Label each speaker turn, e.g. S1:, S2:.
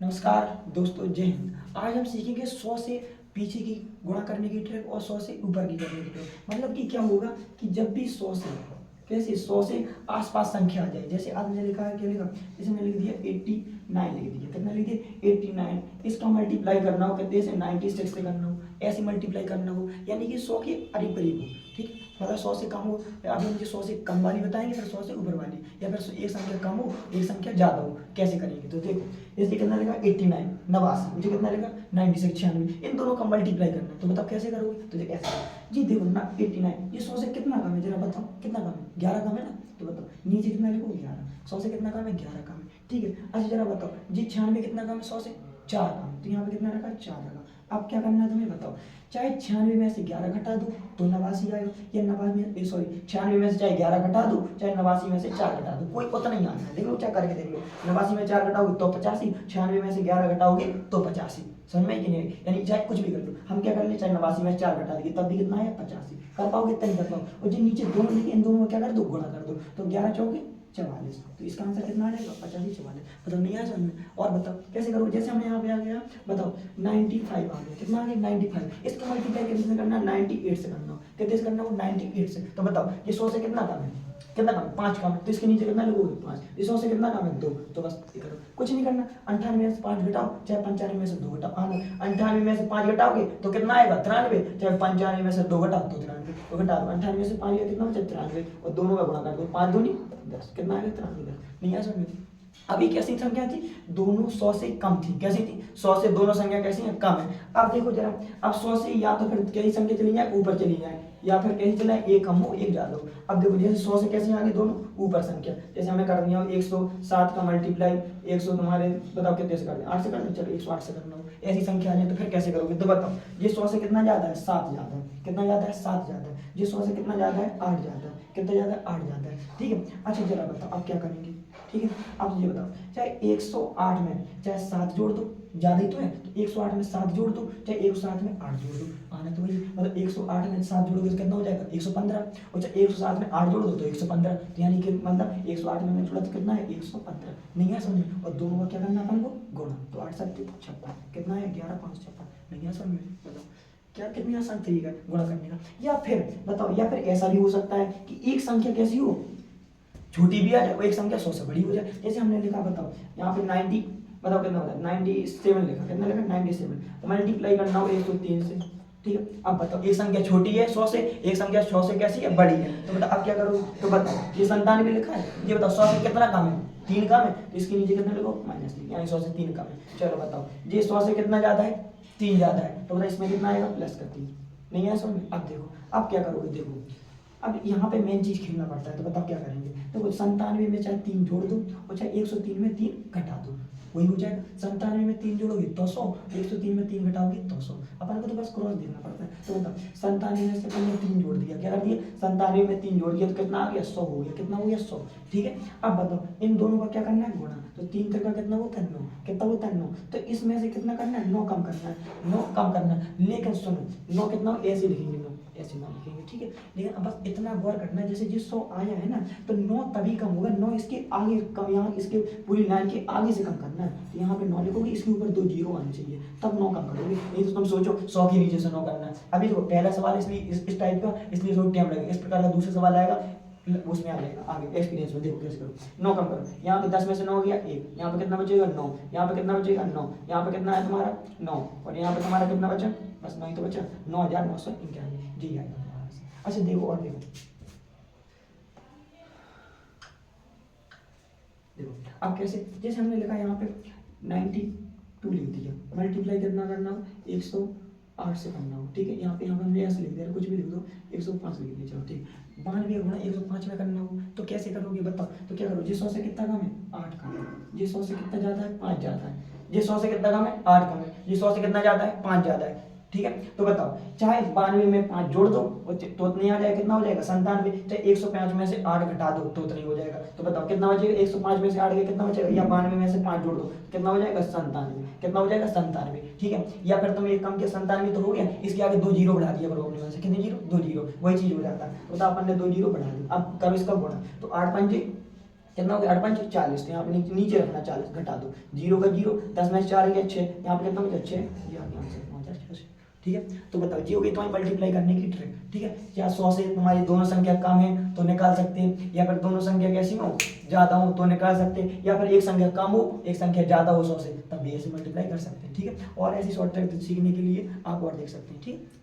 S1: नमस्कार दोस्तों, जय हिंद। आज हम सीखेंगे 100 से पीछे की गुणा करने की ट्रिक और 100 से ऊपर की करने की ट्रिक। मतलब कि क्या होगा कि जब भी 100 से कैसे 100 से आसपास संख्या आ जाए, जैसे आज मैंने लिखा है, क्या लिखा, जैसे मैंने लिख दिया 89 लिख दिया। कितना लिख दिया 89। इसका मल्टीप्लाई करना हो, कहते हैं 96 से करना हो, ऐसे मल्टीप्लाई करना हो, यानी कि 100 के करीब करीब हो। ठीक, मतलब 100 से कम हो, अभी मुझे 100 से कम वाली बताएंगे, फिर 100 से ऊपर वाली, या फिर एक संख्या कम हो एक संख्या ज़्यादा हो, कैसे करेंगे। तो देखो, जैसे कितना लिखा 89 89, मुझे कितना लिखा 96 96, इन दोनों का मल्टीप्लाई करना है। तो बताओ कैसे करोगे। तो देखो ऐसे, जी देखो ना 89 ये 100 से कितना कम है, जरा बताओ कितना कम है, 11 कम है ना। तो बताओ नीचे कितना लिखो 11, 100 से कितना कम है 11 कम है। ठीक है, अच्छा जरा बताओ जी 96 कितना कम है 100 से, 4 कम है। तो यहाँ पे कितना रखा 4 रखा। अब क्या करना है तुम्हें बताओ, चाहे 96 में से 11 घटा दो तो 89 आएगा, या 89 सॉरी 96 में से चाहे 11 घटा दो चाहे 89 में से 4 घटा दो, कोई पता नहीं आता है। देख लो क्या करके देख लो, 89 में 4 घटाओगे तो 85, 96 में से 11 घटाओगे तो 85। समझ में कि नहीं, यानी चाहे कुछ भी कर लो, हम क्या कर ले, चाहे 89 में से 4 घटा देंगे तब भी कितना है 85। कर पाओगे इतना नहीं कर पाओगे। और जो नीचे दोनों लिखे इन दोनों को क्या कर दो, गुणा कर दो, तो 11 चौके 44। तो इसका आंसर कितना आ जाएगा 85 44। बताओ नहीं आया समझ में। और बताओ कैसे करो, जैसे हमने यहाँ पे आ गया, बताओ 95 आ गया, कितना आ गया 95। इसका मल्टीप्लाई कितने से करना, 98 से करना हो, कितने से करना हो 98 से। तो बताओ ये 100 से कितना कम है, कितना कम है 5 कम है, तो इसके नीचे कितना लिखोगे 5। ये 100 से कितना कम है 2, तो बस ये करो, कुछ नहीं करना। 98 में से 5 घटाओ चाहे 95 में से 2 घटाओ, हाँ 98 में से 5 घटाओगे तो कितना आएगा 93, चाहे 95 में से 2 घटाओ तो 93। तो घटा दो 98 में से 5 कितना बचा 93, और दोनों का गुणा कर दो, 5 दूनी 10, कितना आ गया 93। नहीं आ समझ में। अभी कैसी संख्या थी, दोनों 100 से कम थी। कैसी थी, 100 से दोनों संख्या कैसी है, कम है। अब देखो जरा, अब 100 से या तो फिर कई संख्या चली जाए ऊपर चली जाए, या फिर कहीं चला एक कम हो एक ज्यादा हो। अब देखो जैसे 100 से कैसे आगे दोनों ऊपर संख्या, जैसे हमें कर दिया 107 का मल्टीप्लाई 100 तुम्हारे बताओ कितने से कर दें, 8 से कर दें, चलो 108 से करना हो, ऐसी संख्या आ जाए तो फिर कैसे करोगे। तो बताओ ये 100 से कितना ज्यादा है 7 ज्यादा है, कितना ज्यादा है 7 ज्यादा है। ये 100 से कितना ज्यादा है 8 ज्यादा है, कितना ज्यादा है 8 ज्यादा है। ठीक है, अच्छा जरा बताओ अब क्या करेंगे। ठीक है, अब ये बताओ, चाहे 108 में चाहे 7 जोड़ दो, ज्यादा ही तो है, तो 108 में 7 जोड़ दो चाहे 107 में 8 जोड़ दो, आना तो वही, मतलब 108 में 7 जोड़ोगे तो कितना हो जाएगा 115, और चाहे 107 में 8 जोड़ दो तो 115। तो यानी कि मतलब 108 में जोड़ा तो कितना है 115। नहीं है समझ में। और दोनों का क्या करना अपन को गुणा, तो 8 7 56, कितना है 11 5 56। नहीं है समझ में। बताओ क्या, कितनी आसान तरीका है गुणा करने का। या फिर बताओ, या फिर ऐसा भी हो सकता है कि एक संख्या कैसी हो, छोटी भी आ जाए, एक संख्या 100 से बड़ी हो जाए। जैसे हमने लिखा, बताओ यहाँ पे 90, बताओ कितना होता है 97 लिखा, कितना लिखा 97, तो मल्टीप्लाई करना हो 103 से। ठीक है, अब बताओ एक संख्या छोटी है 100 से, एक संख्या 100 से कैसी है बड़ी है। तो बताओ अब क्या करो, तो बताओ ये 97 लिखा है, ये बताओ 100 से कितना कम है 3 कम है, तो इसके नीचे कितना लिखो -3, यानी 100 से 3 कम है। चलो बताओ ये 100 से कितना ज्यादा है 3 ज्यादा है, तो बताओ इसमें कितना आएगा +3। नहीं है समझ में। अब देखो अब क्या करोगे, देखो अब यहाँ पे मेन चीज खेलना पड़ता है। तो बताओ क्या करेंगे, तो 97 में चाहे 3 जोड़ दो और चाहे 103 में 3 घटा दो, वही हो जाएगा। 97 में 3 जोड़ोगे तो 100, 103 में 3 घटाओगे तो 100। अपन को तो बस क्रॉस देखना पड़ता है। तो बताओ 97 में से हमने 3 जोड़ दिया, क्या कर दिया 97 में 3 जोड़ दिया तो कितना आ गया 100 हो गया, कितना हो गया 100। ठीक है, अब बताओ इन दोनों का क्या करना है गुणा, तो 3 का कितना होता है 9, कितना होता है 9, तो इसमें से कितना करना है 9 कम करना है, 9 कम करना है। लेकिन सुनो 9 कितना ऐसे लिखेंगे, 9 ऐसे ना लिखेंगे। ठीक है, लेकिन अब बस इतना गौर करना है, जैसे जिस 100 आया है ना, तो 9 तभी कम होगा, 9 इसके आगे कम, यहाँ इसके पूरी लाइन के आगे से कम करना है। तो यहाँ पे 9 लिखोगे, इसके ऊपर 2 जीरो आने चाहिए, तब 9 कम करोगे। नहीं तो तुम सोचो 100 के नीचे से 9 करना है। अभी देखो पहला सवाल इसलिए इस टाइप का, इसलिए थोड़ा टाइम लगेगा। इस प्रकार का दूसरा सवाल आएगा, उसमें आ जाएगा आगे एक्सपीरियंस में। देखो कैसे करो, 9 कम करो, यहाँ पे 10 में से 9 गया 1, यहाँ पे कितना बचेगा 9, यहाँ पे कितना बचेगा 9, यहाँ पे कितना है तुम्हारा 9, और यहाँ पे तुम्हारा कितना बचा, बस 9 ही तो बचा, 9991 जी आएगा। अच्छा देखो और देखो, देखो अब कैसे, जैसे हमने लिखा यहाँ पे 92 लिख दिया, मल्टीप्लाई कितना करना हो 108 से करना हो। ठीक है, यहाँ पे हमने ऐसे लिख दिया, कुछ भी लिख दो 105 लिख दिया, चलो ठीक। 92 गुणा 105 में करना हो तो कैसे करोगे बताओ। तो क्या करो, जिस 100 से कितना कम है 8 कम है, जिस 100 से कितना ज्यादा है 5 ज्यादा है, जिस 100 से कितना कम है 8 कम है, जिस 100 से कितना ज्यादा है 5 ज्यादा है। ठीक है, तो बताओ चाहे 92 में 5 जोड़ दो तो उतने आ जाएगा, कितना हो जाएगा 97, चाहे 105 में से 8 घटा दो तो उतना ही हो जाएगा। तो बताओ कितना बचेगा, 105 में से 8 गया कितना बचेगा, या 92 में से 5 जोड़ दो कितना हो जाएगा 97, कितना हो जाएगा 97। ठीक है, या फिर तुम एक कम के 97 तो हो गया, इसके आगे 2 जीरो बढ़ा दिया करो अपने मन से, कितने जीरो 2 जीरो, वही चीज हो जाता है। तो बताओ अपन ने 2 जीरो बढ़ा दिया, अब करो इसका गुणा, तो 8 5 कितना हो गया 8 40, तो यहाँ पे नीचे रखना 40, घटा दो, 0 का 0, 10 में 4 गया 6, यहाँ पे कितना हो गया 6, ये आ गया आंसर 5086। ठीक है, तो बताओ जी हो गई तुम्हारी मल्टीप्लाई करने की ट्रिक। ठीक है, या 100 से तुम्हारी दोनों संख्या कम है तो निकाल सकते हैं, या फिर दोनों संख्या कैसी हो ज़्यादा हो तो निकाल सकते हैं, या फिर एक संख्या कम हो एक संख्या ज़्यादा हो 100 से, तब भी ऐसे मल्टीप्लाई कर सकते हैं। ठीक है, और ऐसी शॉर्ट ट्रिक सीखने के लिए आप और देख सकते हैं। ठीक है।